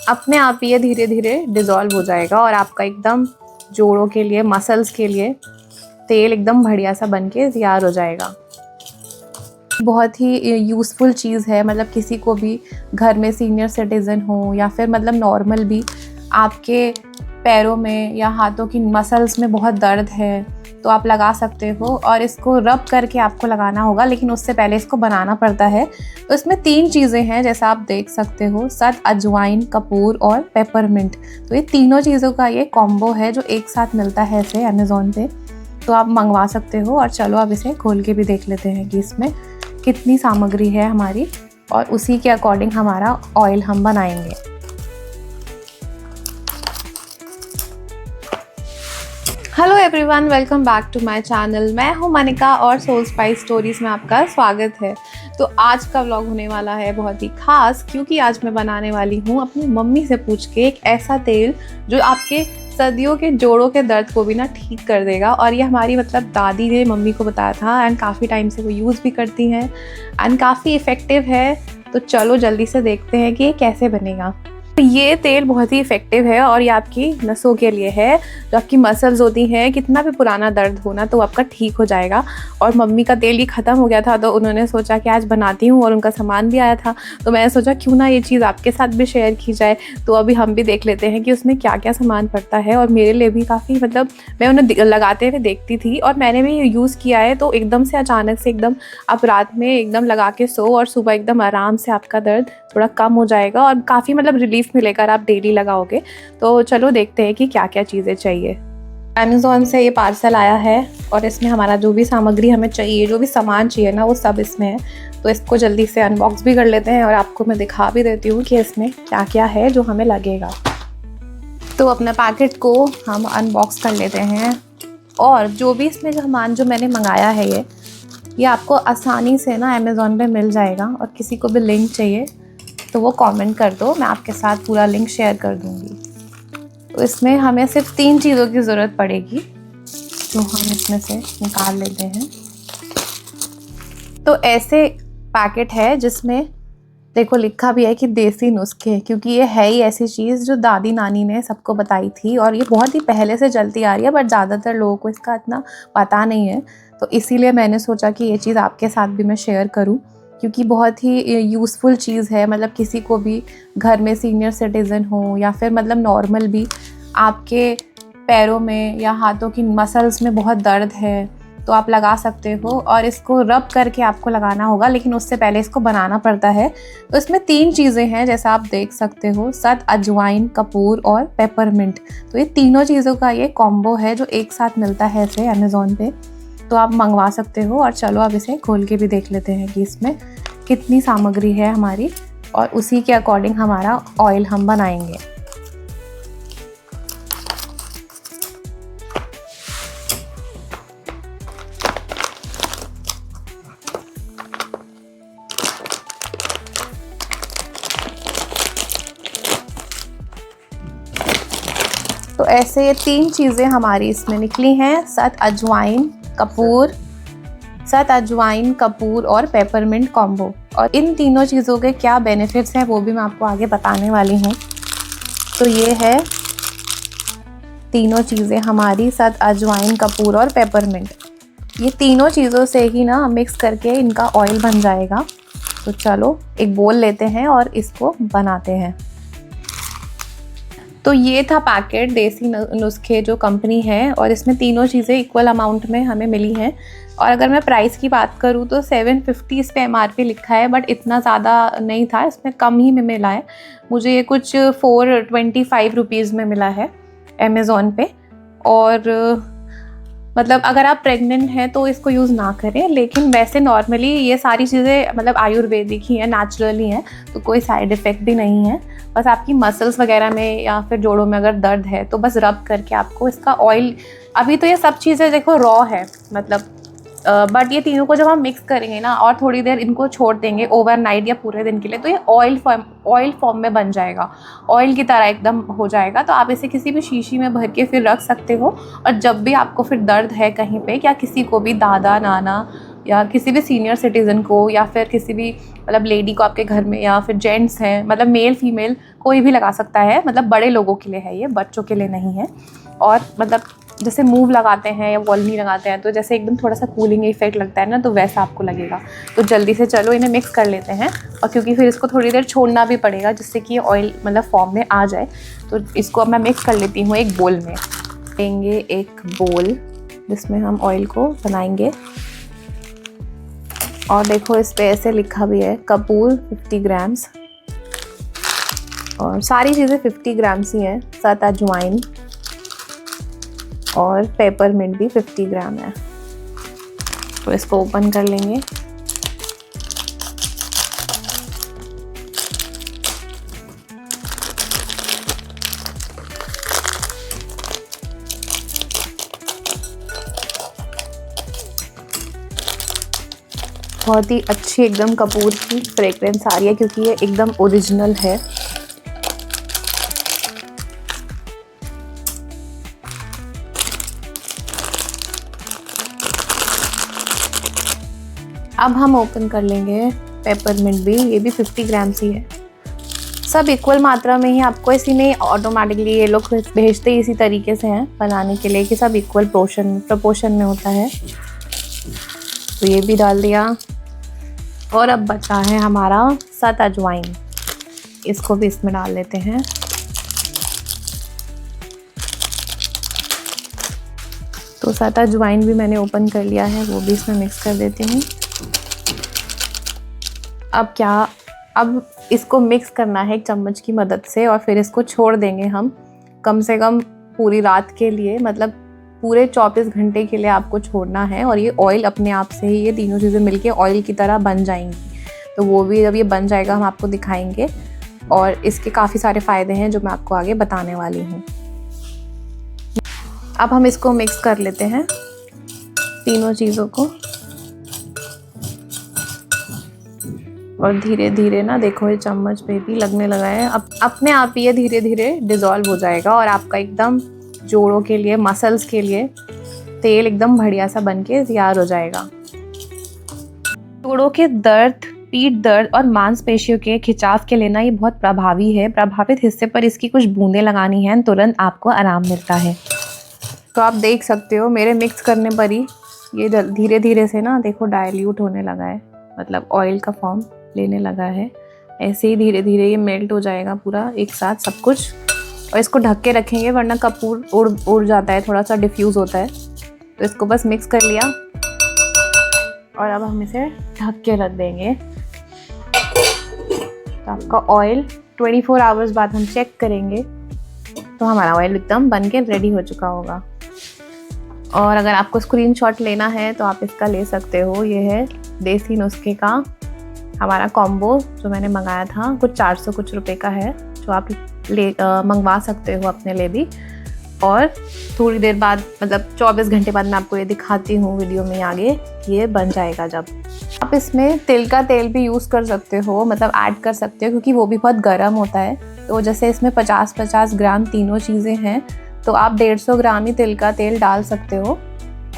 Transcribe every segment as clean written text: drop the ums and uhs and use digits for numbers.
अपने आप ही ये धीरे धीरे डिज़ोल्व हो जाएगा और आपका एकदम जोड़ों के लिए, मसल्स के लिए तेल एकदम बढ़िया सा बन के तैयार हो जाएगा। बहुत ही यूज़फुल चीज़ है, मतलब किसी को भी घर में सीनियर सिटीज़न हो या फिर मतलब नॉर्मल भी आपके पैरों में या हाथों की मसल्स में बहुत दर्द है तो आप लगा सकते हो। और इसको रब करके आपको लगाना होगा, लेकिन उससे पहले इसको बनाना पड़ता है। तो इसमें 3 चीज़ें हैं जैसा आप देख सकते हो, सत, अजवाइन, कपूर और पेपरमिंट। तो ये तीनों चीज़ों का ये कॉम्बो है जो एक साथ मिलता है ऐसे अमेज़ॉन पे, तो आप मंगवा सकते हो। और चलो अब इसे खोल के भी देख लेते हैं कि इसमें कितनी सामग्री है हमारी, और उसी के अकॉर्डिंग हमारा ऑयल हम बनाएंगे। Hello everyone, welcome back to my channel. मैं हूं मनिका और सोल स्पाइस स्टोरीज में आपका स्वागत है। तो आज का व्लॉग होने वाला है बहुत ही खास, क्योंकि आज मैं बनाने वाली हूं अपनी मम्मी से पूछ के एक ऐसा तेल जो आपके सर्दियों के जोड़ों के दर्द को भी ना ठीक कर देगा। और ये हमारी मतलब दादी ने मम्मी को बताया था एंड काफ़ी टाइम से वो यूज़ भी करती हैं एंड काफ़ी इफ़ेक्टिव है। तो चलो जल्दी से देखते हैं कि ये कैसे बनेगा। तो ये तेल बहुत ही इफ़ेक्टिव है और ये आपकी नसों के लिए है। जो आपकी मसल्स होती हैं, कितना भी पुराना दर्द होना तो आपका ठीक हो जाएगा। और मम्मी का तेल ही ख़त्म हो गया था तो उन्होंने सोचा कि आज बनाती हूँ, और उनका सामान भी आया था तो मैंने सोचा क्यों ना ये चीज़ आपके साथ भी शेयर की जाए। तो अभी हम भी देख लेते हैं कि उसमें क्या क्या सामान पड़ता है। और मेरे लिए भी काफ़ी मतलब मैं उन्हें लगाते हुए देखती थी और मैंने भी यूज़ किया है। तो एकदम से अचानक से एकदम आप रात में एकदम लगा के सो और सुबह एकदम आराम से आपका दर्द थोड़ा कम हो जाएगा और काफ़ी मतलब रिलीफ मिलेगा आप डेली लगाओगे। तो चलो देखते हैं कि क्या क्या चीज़ें चाहिए। अमेज़ॉन से ये पार्सल आया है और इसमें हमारा जो भी सामग्री हमें चाहिए, जो भी सामान चाहिए ना, वो सब इसमें है। तो इसको जल्दी से अनबॉक्स भी कर लेते हैं और आपको मैं दिखा भी देती हूँ कि इसमें क्या क्या है जो हमें लगेगा। तो अपने पैकेट को हम अनबॉक्स कर लेते हैं। और जो भी इसमें सामान जो मैंने मंगाया है ये आपको आसानी से ना अमेज़ॉन पे मिल जाएगा। और किसी को भी लिंक चाहिए तो वो कमेंट कर दो, मैं आपके साथ पूरा लिंक शेयर कर दूँगी। तो इसमें हमें सिर्फ 3 चीज़ों की ज़रूरत पड़ेगी जो हम इसमें से निकाल लेते हैं। तो ऐसे पैकेट है जिसमें देखो लिखा भी है कि देसी नुस्खे, क्योंकि ये है ही ऐसी चीज़ जो दादी नानी ने सबको बताई थी और ये बहुत ही पहले से चलती आ रही है, बट ज़्यादातर लोगों को इसका इतना पता नहीं है। तो इसीलिए मैंने सोचा कि ये चीज़ आपके साथ भी मैं शेयर करूं, क्योंकि बहुत ही यूज़फुल चीज़ है। मतलब किसी को भी घर में सीनियर सिटीज़न हो या फिर मतलब नॉर्मल भी आपके पैरों में या हाथों की मसल्स में बहुत दर्द है तो आप लगा सकते हो। और इसको रब करके आपको लगाना होगा, लेकिन उससे पहले इसको बनाना पड़ता है। तो इसमें 3 चीज़ें हैं जैसा आप देख सकते हो, सत, अजवाइन, कपूर और पेपरमिंट। तो ये तीनों चीज़ों का ये कॉम्बो है जो एक साथ मिलता है ऐसे अमेज़ॉन पे, तो आप मंगवा सकते हो। और चलो अब इसे खोल के भी देख लेते हैं कि इसमें कितनी सामग्री है हमारी, और उसी के अकॉर्डिंग हमारा ऑयल हम बनाएंगे। तो ऐसे ये 3 चीज़ें हमारी इसमें निकली हैं, सत, अजवाइन, कपूर और पेपरमिंट कॉम्बो। और इन तीनों चीज़ों के क्या बेनिफिट्स हैं वो भी मैं आपको आगे बताने वाली हूँ। तो ये है तीनों चीज़ें हमारी, सत, अजवाइन, कपूर और पेपरमिंट। ये तीनों चीज़ों से ही ना मिक्स करके इनका ऑयल बन जाएगा। तो चलो एक बोल लेते हैं और इसको बनाते हैं। तो ये था पैकेट देसी नुस्खे जो कंपनी है, और इसमें तीनों चीज़ें इक्वल अमाउंट में हमें मिली हैं। और अगर मैं प्राइस की बात करूँ तो 750 इस पे MRP लिखा है, बट इतना ज़्यादा नहीं था, इसमें कम ही में मिला है। मुझे ये कुछ 425 रुपीज़ में मिला है अमेज़ॉन पे। और मतलब अगर आप प्रेग्नेंट हैं तो इसको यूज़ ना करें, लेकिन वैसे नॉर्मली ये सारी चीज़ें मतलब आयुर्वेदिक ही हैं, नेचुरल ही हैं, तो कोई साइड इफ़ेक्ट भी नहीं है। बस आपकी मसल्स वगैरह में या फिर जोड़ों में अगर दर्द है तो बस रब करके आपको इसका ऑयल, अभी तो ये सब चीज़ें देखो रॉ है मतलब, बट ये तीनों को जब हम मिक्स करेंगे ना और थोड़ी देर इनको छोड़ देंगे ओवरनाइट या पूरे दिन के लिए, तो ये ऑयल फॉर्म में बन जाएगा, ऑयल की तरह एकदम हो जाएगा। तो आप इसे किसी भी शीशी में भर के फिर रख सकते हो। और जब भी आपको फिर दर्द है कहीं पे, या किसी को भी, दादा नाना या किसी भी सीनियर सिटीज़न को, या फिर किसी भी मतलब लेडी को आपके घर में, या फिर जेंट्स हैं मतलब मेल फीमेल कोई भी लगा सकता है, मतलब बड़े लोगों के लिए है ये, बच्चों के लिए नहीं है। और मतलब जैसे मूव लगाते हैं या वॉलनी लगाते हैं तो जैसे एकदम थोड़ा सा कूलिंग इफेक्ट लगता है ना, तो वैसा आपको लगेगा। तो जल्दी से चलो इन्हें मिक्स कर लेते हैं, और क्योंकि फिर इसको थोड़ी देर छोड़ना भी पड़ेगा जिससे कि ऑयल मतलब फॉर्म में आ जाए। तो इसको अब मैं मिक्स कर लेती हूँ एक बोल में। लेंगे एक बोल जिसमें हम ऑयल को बनाएंगे, और देखो इस पे ऐसे लिखा भी है कपूर 50 ग्राम्स, और सारी चीज़ें 50 ग्राम्स ही हैं, साथ अजवाइन और पेपरमिंट भी 50 ग्राम है। तो इसको ओपन कर लेंगे। बहुत ही अच्छी एकदम कपूर की फ्रेग्रेंस आ रही है क्योंकि ये एकदम ओरिजिनल है। अब हम ओपन कर लेंगे पेपरमिंट भी, ये भी 50 ग्राम्स ही है। सब इक्वल मात्रा में ही आपको, इसी में ऑटोमेटिकली ये लोग भेजते ही इसी तरीके से हैं बनाने के लिए कि सब इक्वल प्रोपोर्शन में होता है। तो ये भी डाल दिया, और अब बचा है हमारा सत अजवाइन, इसको भी इसमें डाल लेते हैं। तो सत अजवाइन भी मैंने ओपन कर लिया है, वो भी इसमें मिक्स कर देती हूँ। अब इसको मिक्स करना है एक चम्मच की मदद से, और फिर इसको छोड़ देंगे हम कम से कम पूरी रात के लिए, मतलब पूरे 24 घंटे के लिए आपको छोड़ना है। और ये ऑयल अपने आप से ही, ये तीनों चीज़ें मिलके ऑयल की तरह बन जाएंगी। तो वो भी जब ये बन जाएगा हम आपको दिखाएंगे, और इसके काफ़ी सारे फ़ायदे हैं जो मैं आपको आगे बताने वाली हूँ। अब हम इसको मिक्स कर लेते हैं तीनों चीज़ों को, और धीरे धीरे ना देखो ये चम्मच पे भी लगने लगा है। अब अपने आप ही ये धीरे धीरे डिज़ोल्व हो जाएगा, और आपका एकदम जोड़ों के लिए, मसल्स के लिए तेल एकदम बढ़िया सा बन के तैयार हो जाएगा। जोड़ों के दर्द, पीठ दर्द और मांसपेशियों के खिंचाव के लिए ना ये बहुत प्रभावी है। प्रभावित हिस्से पर इसकी कुछ बूंदें लगानी हैं, तुरंत आपको आराम मिलता है। तो आप देख सकते हो मेरे मिक्स करने पर ही ये धीरे धीरे से ना देखो डाइल्यूट होने लगा है, मतलब ऑयल का फॉर्म लेने लगा है। ऐसे ही धीरे धीरे ये मेल्ट हो जाएगा पूरा एक साथ सब कुछ। और इसको ढक के रखेंगे वरना कपूर उड़ जाता है, थोड़ा सा डिफ्यूज़ होता है। तो इसको बस मिक्स कर लिया, और अब हम इसे ढक के रख देंगे। तो आपका ऑयल 24 आवर्स बाद हम चेक करेंगे तो हमारा ऑयल एकदम बन के रेडी हो चुका होगा। और अगर आपको स्क्रीनशॉट लेना है तो आप इसका ले सकते हो। ये है देसी नुस्खे का हमारा कॉम्बो जो मैंने मंगाया था, कुछ 400 कुछ रुपए का है, जो आप मंगवा सकते हो अपने लिए भी। और थोड़ी देर बाद, मतलब 24 घंटे बाद मैं आपको ये दिखाती हूँ वीडियो में आगे ये बन जाएगा। जब आप इसमें तिल का तेल भी यूज़ कर सकते हो, मतलब ऐड कर सकते हो, क्योंकि वो भी बहुत गर्म होता है। तो जैसे इसमें 50-50 ग्राम तीनों चीज़ें हैं, तो आप 150 ग्राम ही तिल का तेल डाल सकते हो,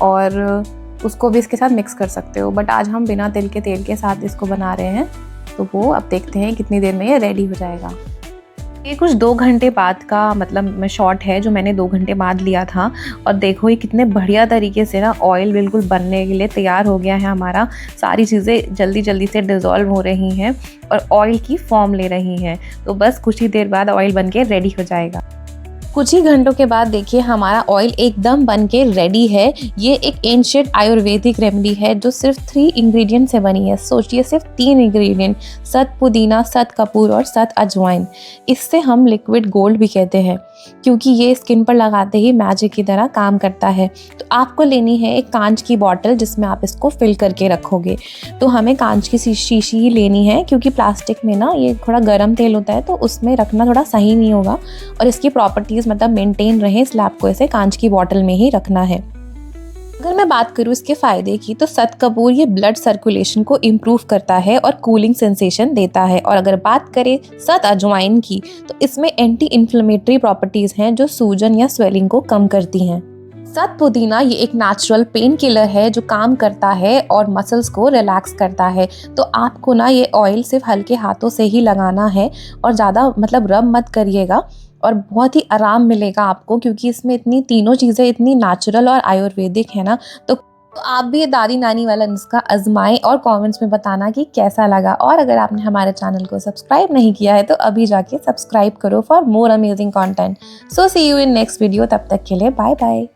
और उसको भी इसके साथ मिक्स कर सकते हो। बट आज हम बिना तिल के तेल के साथ इसको बना रहे हैं, तो वो अब देखते हैं कितनी देर में ये रेडी हो जाएगा। ये कुछ 2 घंटे बाद का मतलब शॉट है जो मैंने 2 घंटे बाद लिया था। और देखो ये कितने बढ़िया तरीके से ना ऑयल बिल्कुल बनने के लिए तैयार हो गया है हमारा। सारी चीज़ें जल्दी जल्दी से डिज़ोल्व हो रही हैं और ऑयल की फॉर्म ले रही हैं। तो बस कुछ ही देर बाद ऑयल बन के रेडी हो जाएगा। कुछ ही घंटों के बाद देखिए हमारा ऑयल एकदम बन के रेडी है। ये एक एंशिएंट आयुर्वेदिक रेमेडी है जो सिर्फ 3 इंग्रेडिएंट से बनी है। सोचिए सिर्फ 3 इंग्रेडिएंट, सत पुदीना, सत कपूर और सत अजवाइन। इससे हम लिक्विड गोल्ड भी कहते हैं क्योंकि ये स्किन पर लगाते ही मैजिक की तरह काम करता है। तो आपको लेनी है एक कांच की बॉटल जिसमें आप इसको फिल करके रखोगे। तो हमें कांच की शीशी ही लेनी है क्योंकि प्लास्टिक में ना ये थोड़ा गर्म तेल होता है तो उसमें रखना थोड़ा सही नहीं होगा और इसकी प्रॉपर्टीज़ मतलब मेंटेन रहे, इसलिए आपको इसे कांच की बॉटल में ही रखना है। अगर मैं बात करूँ इसके फ़ायदे की तो सत कपूर ये ब्लड सर्कुलेशन को इम्प्रूव करता है और कूलिंग सेंसेशन देता है। और अगर बात करें सत अजवाइन की तो इसमें एंटी इन्फ्लेमेटरी प्रॉपर्टीज़ हैं जो सूजन या स्वेलिंग को कम करती हैं। सत पुदीना ये एक नेचुरल पेन किलर है जो काम करता है और मसल्स को रिलैक्स करता है। तो आपको ना ये ऑयल सिर्फ हल्के हाथों से ही लगाना है और ज़्यादा मतलब रब मत करिएगा, और बहुत ही आराम मिलेगा आपको, क्योंकि इसमें इतनी तीनों चीज़ें इतनी नेचुरल और आयुर्वेदिक है ना। तो आप भी ये दादी नानी वाला नुस्खा आजमाएं और कमेंट्स में बताना कि कैसा लगा। और अगर आपने हमारे चैनल को सब्सक्राइब नहीं किया है तो अभी जाके सब्सक्राइब करो for more amazing content. So see you in next video, तब तक के लिए बाय बाय।